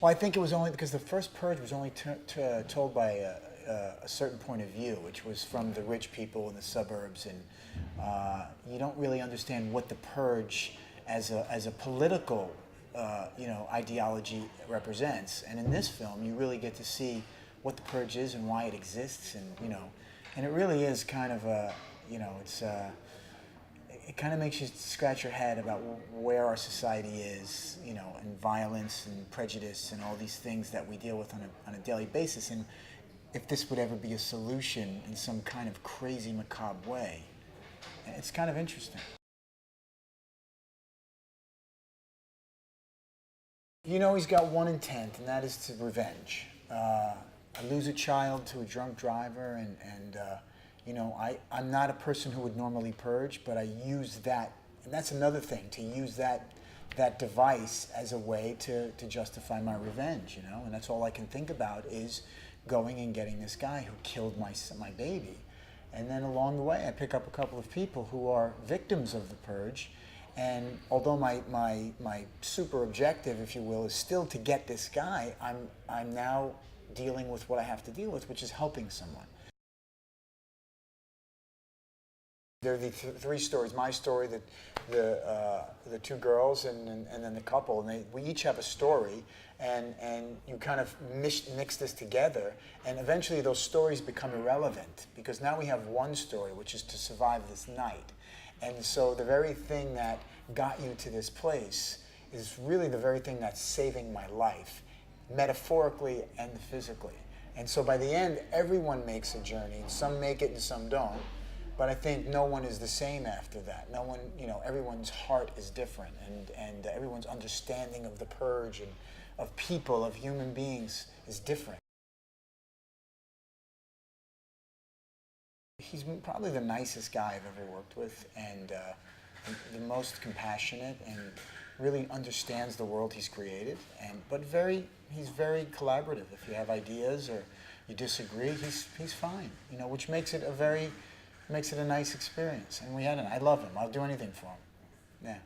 Well, I think it was only because the first purge was only told by a certain point of view, which was from the rich people in the suburbs, and you don't really understand what the purge as a political ideology represents. And in this film, you really get to see what the purge is and why it exists, and it really is kind of a it kind of makes you scratch your head about where our society is, and violence and prejudice and all these things that we deal with on a daily basis, and if this would ever be a solution in some kind of crazy, macabre way. It's kind of interesting. He's got one intent, and that is to revenge. I lose a child to a drunk driver, I'm not a person who would normally purge, but I use that, and that's another thing, to use that device as a way to justify my revenge, and that's all I can think about is going and getting this guy who killed my baby. And then along the way, I pick up a couple of people who are victims of the purge, and although my super objective, if you will, is still to get this guy, I'm now dealing with what I have to deal with, which is helping someone. There are the three stories: my story, the two girls, and then the couple. And we each have a story, and you kind of mix this together, and eventually those stories become irrelevant because now we have one story, which is to survive this night. And so the very thing that got you to this place is really the very thing that's saving my life, metaphorically and physically. And so by the end, everyone makes a journey. Some make it and some don't. But I think no one is the same after that. No one, everyone's heart is different, and everyone's understanding of the purge and of people, of human beings, is different. He's probably the nicest guy I've ever worked with, and the most compassionate, and really understands the world he's created. But he's very collaborative. If you have ideas or you disagree, he's fine. Which makes it a nice experience. And I love him. I'll do anything for him. Yeah.